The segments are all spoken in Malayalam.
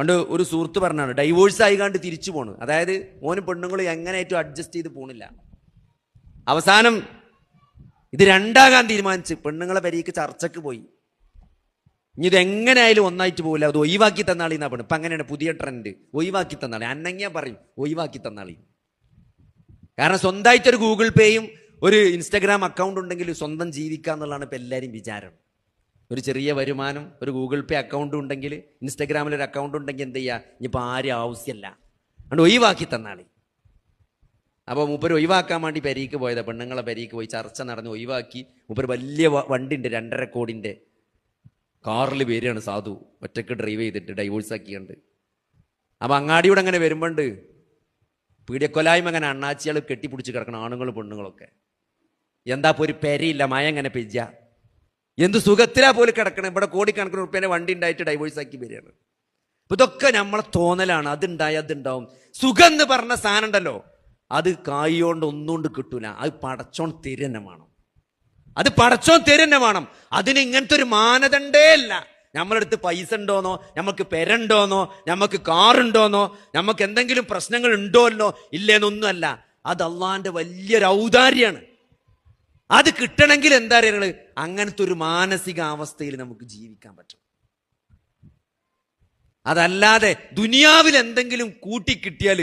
പണ്ട് ഒരു സുഹൃത്ത് പറഞ്ഞാണ്, ഡൈവോഴ്സ് ആയിക്കാണ്ട് തിരിച്ചു പോണു. അതായത് മോനും പെണ്ണുങ്ങളും എങ്ങനെയായിട്ടും അഡ്ജസ്റ്റ് ചെയ്ത് പോണില്ല. അവസാനം ഇത് രണ്ടാകാൻ തീരുമാനിച്ച് പെണ്ണുങ്ങളെ പെരീക്ക് ചർച്ചക്ക് പോയി. ഇനി ഇത് എങ്ങനെയായാലും ഒന്നായിട്ട് പോകില്ല, അത് ഒഴിവാക്കി തന്നാളി എന്നാ പെണ്ണ്. ഇപ്പം അങ്ങനെയാണ് പുതിയ ട്രെൻഡ്, ഒഴിവാക്കി തന്നാളി. അന്നങ്ങിയാ പറയും ഒഴിവാക്കി തന്നാളി. കാരണം സ്വന്തമായിട്ടൊരു ഗൂഗിൾ പേയും ഒരു ഇൻസ്റ്റഗ്രാം അക്കൗണ്ട് ഉണ്ടെങ്കിൽ സ്വന്തം ജീവിക്കുക എന്നുള്ളതാണ് ഇപ്പം എല്ലാവരും വിചാരം. ഒരു ചെറിയ വരുമാനം, ഒരു ഗൂഗിൾ പേ അക്കൗണ്ട് ഉണ്ടെങ്കിൽ, ഇൻസ്റ്റഗ്രാമിൽ ഒരു അക്കൗണ്ട് ഉണ്ടെങ്കിൽ എന്ത് ചെയ്യുക, ഇനിയിപ്പോൾ ആരും ആവശ്യമല്ല, അതുകൊണ്ട് ഒഴിവാക്കി തന്നാളി. അപ്പോൾ മൂപ്പര് ഒഴിവാക്കാൻ വേണ്ടി പെരീക്ക് പോയതാ, പെണ്ണുങ്ങളെ പെരീക്ക് പോയി ചർച്ച നടന്ന് ഒഴിവാക്കി. മൂപ്പര് വലിയ വണ്ടി ഉണ്ട്, 2.5 കോടിൻ്റെ കാറിൽ വരികയാണ് സാധു, ഒറ്റയ്ക്ക് ഡ്രൈവ് ചെയ്തിട്ട് ഡൈവോഴ്സ് ആക്കിയുണ്ട്. അപ്പം അങ്ങാടിയോടെ അങ്ങനെ വരുമ്പോണ്ട് പീഡിയക്കൊലായ്മ അങ്ങനെ അണ്ണാച്ചികൾ കെട്ടിപ്പിടിച്ച് കിടക്കണം, ആണുങ്ങളും പെണ്ണുങ്ങളൊക്കെ. എന്താ ഇപ്പോൾ ഒരു പെരയില്ല, മഴ അങ്ങനെ പെയ്യ, എന്ത് സുഖത്തിലാ പോലും കിടക്കണം. ഇവിടെ കോടിക്കണക്കിന് റുപ്യേൻ്റെ വണ്ടി ഉണ്ടായിട്ട് ഡൈവോഴ്സ് ആക്കി വരികയാണ്. അപ്പൊ ഇതൊക്കെ നമ്മളെ തോന്നലാണ്. അതുണ്ടാവും. സുഖം എന്ന് പറഞ്ഞ സാധനം ഉണ്ടല്ലോ, അത് കായോണ്ട് ഒന്നുകൊണ്ട് കിട്ടൂല. അത് പടച്ചോൺ തരുന്നെ വേണം. അതിന് ഇങ്ങനത്തെ ഒരു മാനദണ്ഡേ അല്ല. നമ്മളടുത്ത് പൈസ ഉണ്ടോന്നോ, നമുക്ക് പെരണ്ടോന്നോ, നമുക്ക് കാറുണ്ടോന്നോ, നമുക്ക് എന്തെങ്കിലും പ്രശ്നങ്ങൾ ഉണ്ടോല്ലോ ഇല്ലേന്നൊന്നുമല്ല. അത് അള്ളാന്റെ വലിയൊരു ഔദാര്യാണ്. അത് കിട്ടണമെങ്കിൽ എന്താ പറയുക, അങ്ങനത്തെ ഒരു മാനസികാവസ്ഥയിൽ നമുക്ക് ജീവിക്കാൻ പറ്റും. അതല്ലാതെ ദുനിയാവിൽ എന്തെങ്കിലും കൂട്ടിക്കിട്ടിയാൽ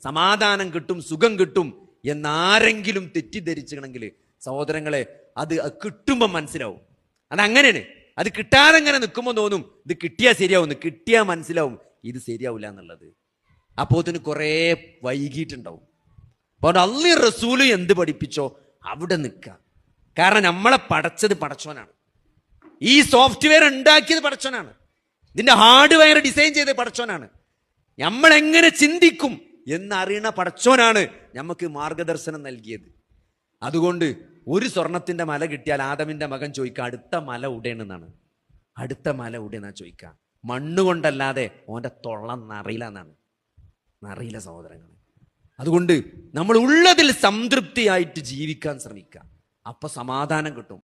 സമാധാനം കിട്ടും, സുഖം കിട്ടും എന്നാരെങ്കിലും തെറ്റിദ്ധരിച്ചിട്ടുണ്ടെങ്കിൽ സഹോദരങ്ങളെ, അത് കിട്ടുമ്പോൾ മനസ്സിലാവും. അതങ്ങനെയാണ്. അത് കിട്ടാതെ ഇങ്ങനെ നിൽക്കുമ്പോൾ തോന്നും ഇത് കിട്ടിയാൽ ശരിയാവും, കിട്ടിയാൽ മനസ്സിലാവും ഇത് ശരിയാവില്ല എന്നുള്ളത്. അപ്പോൾ അതിന് കുറേ വൈകിട്ടുണ്ടാവും. അപ്പോൾ അള്ളാഹു റസൂല് എന്ത് പഠിപ്പിച്ചോ അവിടെ നിൽക്കുക. കാരണം നമ്മളെ പടച്ചത് പടച്ചോനാണ്, ഈ സോഫ്റ്റ്വെയർ ഉണ്ടാക്കിയത് പടച്ചോനാണ്, ഇതിന്റെ ഹാർഡ്വെയർ ഡിസൈൻ ചെയ്തത് പടച്ചോനാണ്. നമ്മൾ എങ്ങനെ ചിന്തിക്കും എന്നറിയണ പടച്ചോനാണ് നമുക്ക് മാർഗദർശനം നൽകിയത്. അതുകൊണ്ട് ഒരു സ്വർണത്തിന്റെ മല കിട്ടിയാൽ ആദമിന്റെ മകൻ ചോദിക്കുക അടുത്ത മല ഉടേണെന്നാണ്. അടുത്ത മല ഉടേന്നാ ചോദിക്കുക. മണ്ണുകൊണ്ടല്ലാതെ ഓന്റെ തൊള്ള നറിയില്ല എന്നാണ്. നറിയില്ല സഹോദരങ്ങൾ. അതുകൊണ്ട് നമ്മൾ ഉള്ളതിൽ സംതൃപ്തിയായിട്ട് ജീവിക്കാൻ ശ്രമിക്കുക. അപ്പൊ സമാധാനം കിട്ടും.